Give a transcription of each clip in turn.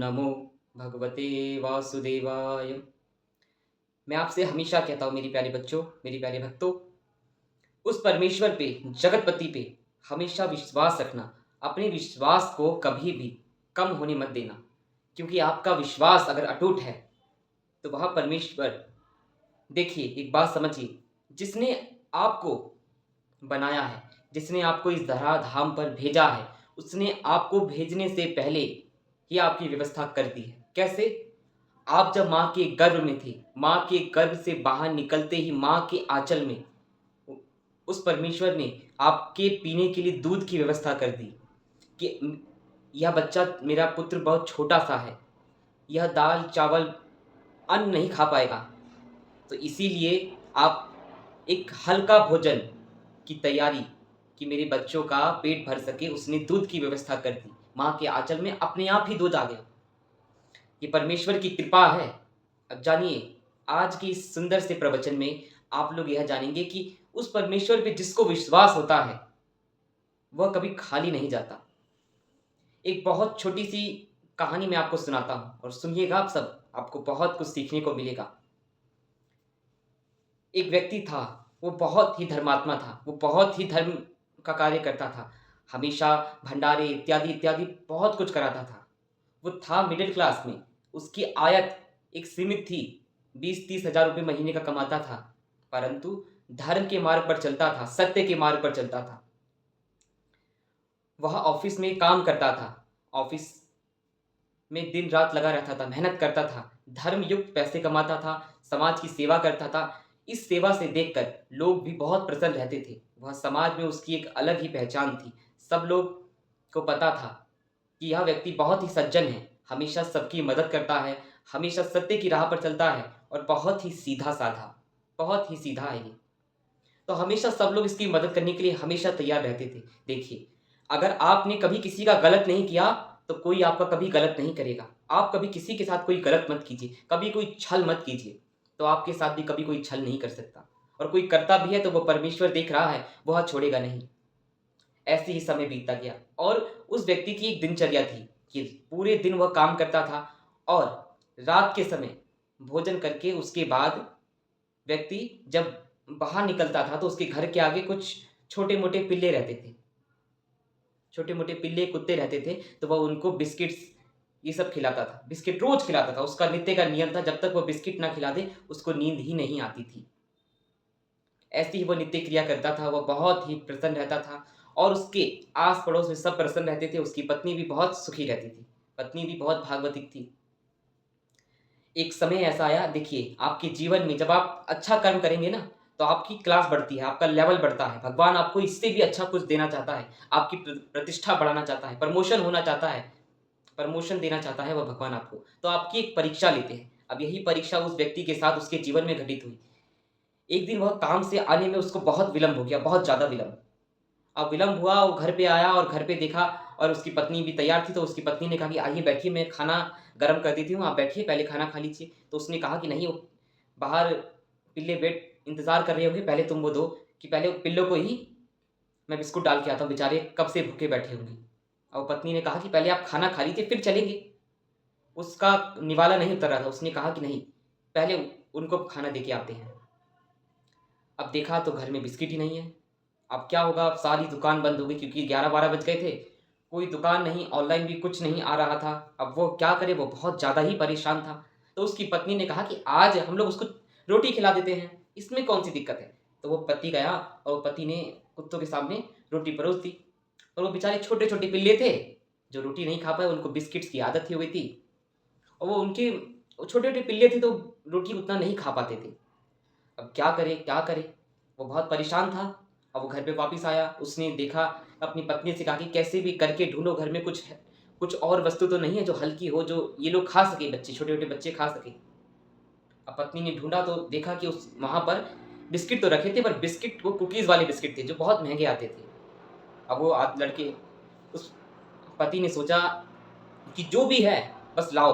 नमो भगवते वासुदेवाय। मैं आपसे हमेशा कहता हूँ मेरी प्यारे बच्चों, मेरी प्यारे भक्तों, उस परमेश्वर पे, जगतपति पे हमेशा विश्वास रखना। अपने विश्वास को कभी भी कम होने मत देना, क्योंकि आपका विश्वास अगर अटूट है तो वह परमेश्वर, देखिए एक बात समझिए, जिसने आपको बनाया है, जिसने आपको इस धराधाम पर भेजा है, उसने आपको भेजने से पहले ही आपकी व्यवस्था कर दी है। कैसे? आप जब माँ के गर्भ में थे, माँ के गर्भ से बाहर निकलते ही माँ के आंचल में उ उस परमेश्वर ने आपके पीने के लिए दूध की व्यवस्था कर दी कि यह बच्चा, मेरा पुत्र बहुत छोटा-सा है, यह दाल-चावल, अन्न नहीं खा पाएगा। तो इसीलिए आप एक हल्का भोजन की तैयारी, कि मेरे बच्चों का पेट भर सके, उसने दूध की व्यवस्था कर दी। माँ के आंचल में अपने आप ही दूध आ गया। ये परमेश्वर की कृपा है। अब जानिए, आज के इस सुंदर से प्रवचन में आप लोग यह जानेंगे कि उस परमेश्वर पे जिसको विश्वास होता है, वह कभी खाली नहीं जाता। एक बहुत छोटी-सी कहानी मैं आपको सुनाता हूँ और सुनिएगा आप सब, आपको बहुत कुछ सीखने को मिलेगा। एक व्यक्ति था, वो बहुत ही धर्मात्मा था, वो बहुत ही धर्म का कार्य करता था। हमेशा भंडारे इत्यादि-इत्यादि बहुत कुछ कराता था। वो था मिडिल क्लास में, उसकी आयत एक सीमित थी, 20-30 हज़ार रुपए महीने का कमाता था, परंतु धर्म के मार्ग पर चलता था, सत्य के मार्ग पर चलता था। वह ऑफ़िस में काम करता था, ऑफ़िस में दिन-रात लगा रहता था, मेहनत करता था, धर्मयुक्त पैसे कमाता था, समाज की सेवा करता था। इस सेवा से देखकर लोग भी बहुत प्रसन्न रहते थे। वह समाज में उसकी एक अलग ही पहचान थी। सब लोग को पता था कि यह व्यक्ति बहुत ही सज्जन है, हमेशा सबकी मदद करता है, हमेशा सत्य की राह पर चलता है और बहुत ही सीधा-साधा, बहुत ही सीधा है ये। तो हमेशा सब लोग इसकी मदद करने के लिए हमेशा तैयार रहते थे। देखिए, अगर आपने कभी किसी का गलत नहीं किया, तो कोई आपका कभी गलत नहीं करेगा। आप कभी किसी के साथ कोई गलत मत कीजिए, कभी कोई छल मत कीजिए, तो आपके साथ भी कभी कोई छल नहीं कर सकता। और कोई करता भी है तो वो परमेश्वर देख रहा है, वह छोड़ेगा नहीं। ऐसे ही समय बीतता गया और उस व्यक्ति की एक दिनचर्या थी कि पूरे दिन वह काम करता था और रात के समय भोजन करके उसके बाद व्यक्ति जब बाहर निकलता था तो उसके घर के आगे कुछ छोटे-मोटे पिल्ले रहते थे। छोटे-मोटे पिल्ले, कुत्ते रहते थे, तो वह उनको बिस्किट्स ये सब खिलाता था। बिस्किट रोज़ खिलाता था, उसका नित्य का नियम था, जब तक वो बिस्किट ना खिला दे, उसको नींद ही नहीं आती थी। ऐसी ही वो नित्य क्रिया करता था, वह बहुत ही प्रसन्न रहता था और उसके आस-पड़ोस में सब प्रसन्न रहते थे, उसकी पत्नी भी बहुत सुखी रहती थी। पत्नी भी बहुत भागवतिक थी। एक समय ऐसा आया, देखिए आपके जीवन में जब आप अच्छा कर्म करेंगे ना, तो आपकी क्लास बढ़ती है, आपका लेवल बढ़ता है। भगवान आपको इससे भी अच्छा कुछ देना चाहता है, आपकी प्रतिष्ठा बढ़ाना चाहता है, प्रमोशन होना चाहता है, प्रमोशन देना चाहता है वह भगवान आपको। तो आपकी एक परीक्षा लेते हैं। अब यही परीक्षा उस व्यक्ति के साथ उसके जीवन में घटित हुई। एक दिन वह काम से आने में उसको बहुत विलंब हो गया, बहुत ज़्यादा विलंब। अब विलंब हुआ, वो घर पे आया और घर पे देखा और उसकी पत्नी भी तैयार थी, तो उसकी पत्नी ने कहा कि आइए बैठिए, मैं खाना गरम कर देती हूँ, आप बैठिए, पहले खाना खा लीजिए। तो उसने कहा कि नहीं, वो बाहर पिल्ले इंतज़ार कर रहे होंगे, पहले तुम वो दो, कि पहले पिल्लों को ही मैं बिस्कुट डाल के आता हूँ, बेचारे कब से भूखे बैठे होंगे। और पत्नी ने कहा कि पहले आप खाना खा लीजिए, फिर चलेंगे। उसका निवाला नहीं उतर रहा था, उसने कहा कि नहीं, पहले उनको खाना दे के आते हैं। अब देखा तो घर में बिस्किट ही नहीं है। अब क्या होगा, अब सारी दुकान बंद हो गई क्योंकि 11-12 बज गए थे। कोई दुकान नहीं, ऑनलाइन भी कुछ नहीं आ रहा था। अब वो क्या करे, वो बहुत ज़्यादा ही परेशान था। तो उसकी पत्नी ने कहा कि आज हम लोग उसको रोटी खिला देते हैं, इसमें कौन-सी दिक्कत है? तो वो पति गया और पति ने कुत्तों के सामने रोटी परोस दी। और वो बेचारे छोटे-छोटे पिल्ले थे, जो रोटी नहीं खा पाए, उनको बिस्किट्स की आदत ही हो गई थी। और वो छोटे-छोटे पिल्ले थे तो रोटी उतना नहीं खा पाते थे। अब क्या करे, क्या करे? वो बहुत परेशान था। अब वो घर पे वापिस आया, उसने देखा, अपनी पत्नी से कहा कि कैसे भी करके ढूँढो, घर में कुछ और वस्तु तो नहीं है जो हल्की हो, जो ये लोग खा सकें, बच्चे, छोटे-छोटे बच्चे खा सकें। अब पत्नी ने ढूँढा तो देखा कि उस वहाँ पर बिस्किट तो रखे थे, पर बिस्किट वो कुकीज़ वाले बिस्किट थे जो बहुत महँगे आते थे। अब वो लड़के, उस पति ने सोचा कि जो भी है बस लाओ,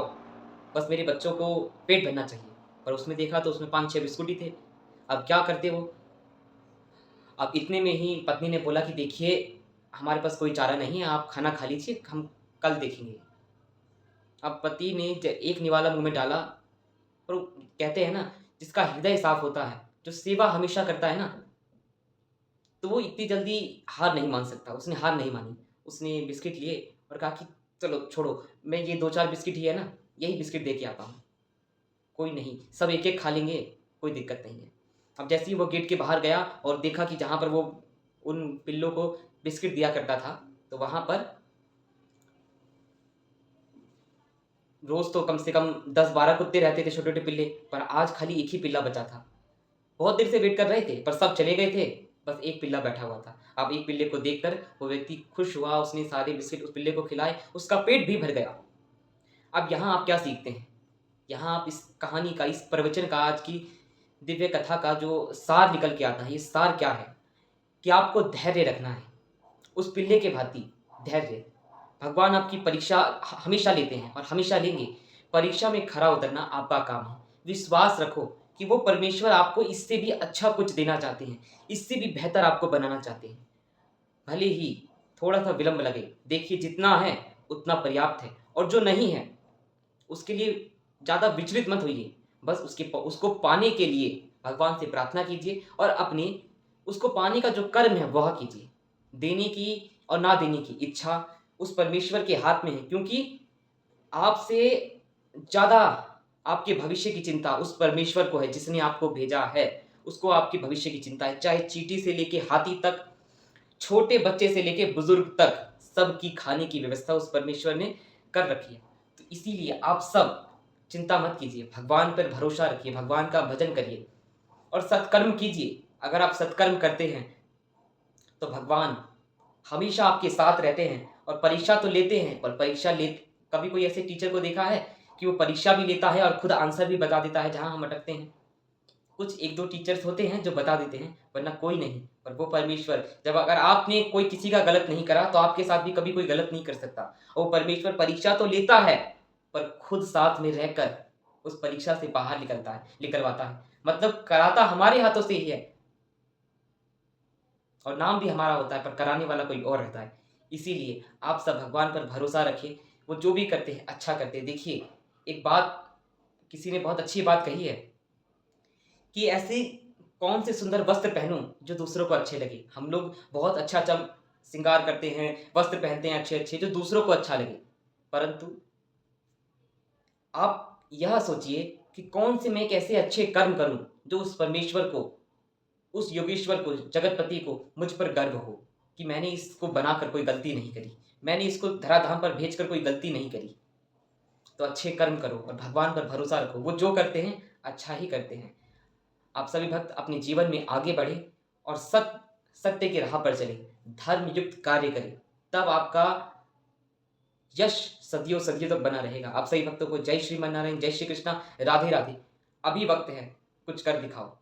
बस मेरे बच्चों को पेट भरना चाहिए। पर उसमें देखा तो उसमें 5-6 बिस्कुट ही थे। अब क्या करते वो? अब इतने में ही पत्नी ने बोला कि देखिए, हमारे पास कोई चारा नहीं है, आप खाना खा लीजिए, हम कल देखेंगे। अब पति ने एक निवाला मुंह में डाला, पर कहते हैं ना, जिसका हृदय साफ होता है, जो सेवा हमेशा करता है ना, तो वो इतनी जल्दी हार नहीं मान सकता। उसने हार नहीं मानी। उसने बिस्किट लिए और कहा कि चलो छोड़ो, मैं ये 2-4 बिस्किट ही है ना, यही बिस्किट दे के आता हूँ। कोई नहीं, सब एक-एक खा लेंगे, कोई दिक्कत नहीं है। अब जैसे ही वो गेट के बाहर गया और देखा कि जहाँ पर वो उन पिल्लों को बिस्किट दिया करता था, तो वहाँ पर रोज़ तो कम से कम 10-12 कुत्ते रहते थे, छोटे-छोटे पिल्ले, पर आज खाली एक ही पिल्ला बचा था। बहुत देर से वेट कर रहे थे, पर सब चले गए थे, बस एक पिल्ला बैठा हुआ था। अब एक पिल्ले को देखकर वो व्यक्ति खुश हुआ, उसने सारे बिस्किट उस पिल्ले को खिलाए, उसका पेट भी भर गया। अब यहाँ आप क्या सीखते हैं? यहाँ आप इस कहानी का, इस प्रवचन का, आज की दिव्य कथा का जो सार निकल के आता है, ये सार क्या है? कि आपको धैर्य रखना है। उस पिल्ले के भांति धैर्य। भगवान आपकी परीक्षा हमेशा लेते हैं और हमेशा लेंगे। परीक्षा में खरा उतरना आपका काम है। विश्वास रखो कि वो परमेश्वर आपको इससे भी अच्छा कुछ देना चाहते हैं, इससे भी बेहतर आपको बनाना चाहते हैं। भले ही थोड़ा-सा विलंब लगे, देखिए जितना है उतना पर्याप्त है, और जो नहीं है उसके लिए ज़्यादा विचलित मत होइए। बस उसको पाने के लिए भगवान से प्रार्थना कीजिए और अपने उसको पाने का जो कर्म है वह कीजिए। देने की और ना देने की इच्छा उस परमेश्वर के हाथ में है, क्योंकि आपसे ज़्यादा आपके भविष्य की चिंता उस परमेश्वर को है जिसने आपको भेजा है। उसको आपके भविष्य की चिंता है। चाहे चींटी से लेके हाथी तक, छोटे बच्चे से लेके बुजुर्ग तक, सबकी खाने की व्यवस्था उस परमेश्वर ने कर रखी है। तो इसीलिए आप सब चिंता मत कीजिए, भगवान पर भरोसा रखिए, भगवान का भजन करिए और सत्कर्म कीजिए। अगर आप सत्कर्म करते हैं तो भगवान हमेशा आपके साथ रहते हैं। और परीक्षा तो लेते हैं, पर परीक्षा ले, कभी कोई ऐसे टीचर को देखा है कि वो परीक्षा भी लेता है और खुद आंसर भी बता देता है जहां हम अटकते हैं? कुछ 1-2 टीचर्स होते हैं जो बता देते हैं, वरना कोई नहीं। पर वो परमेश्वर, जब अगर आपने कोई किसी का गलत नहीं करा, तो आपके साथ भी कभी कोई गलत नहीं कर सकता। और वो परमेश्वर परीक्षा तो लेता है, पर खुद साथ में रहकर उस परीक्षा से बाहर निकलवाता है। मतलब कराता हमारे हाथों से ही है, और नाम भी हमारा होता है, पर कराने वाला कोई और रहता है। इसीलिए आप सब भगवान पर भरोसा रखें, वो जो भी करते हैं अच्छा करते हैं। देखिए, एक बात, किसी ने बहुत अच्छी बात कही है कि ऐसे कौन से सुंदर वस्त्र पहनूं जो दूसरों को अच्छे लगे। हम लोग बहुत अच्छा श्रृंगार करते हैं, वस्त्र पहनते हैं अच्छे अच्छे जो दूसरों को अच्छा लगे, परंतु आप यह सोचिए कि कौन से मैं एक ऐसे अच्छे कर्म करूं जो उस परमेश्वर को, उस योगेश्वर को, जगतपति को मुझ पर गर्व हो कि मैंने इसको बनाकर कोई गलती नहीं करी, मैंने इसको धराधाम पर भेजकर कोई गलती नहीं करी। तो अच्छे कर्म करो और भगवान पर भरोसा रखो, वो जो करते हैं अच्छा ही करते हैं। आप सभी भक्त अपने जीवन में आगे बढ़े और सत्य की राह पर चले, धर्म युक्त कार्य करें, तब आपका यश सदियों सदियों तक बना रहेगा। आप सभी भक्तों को जय श्रीमन नारायण, जय श्री कृष्णा, राधे राधे। अभी वक्त है, कुछ कर दिखाओ।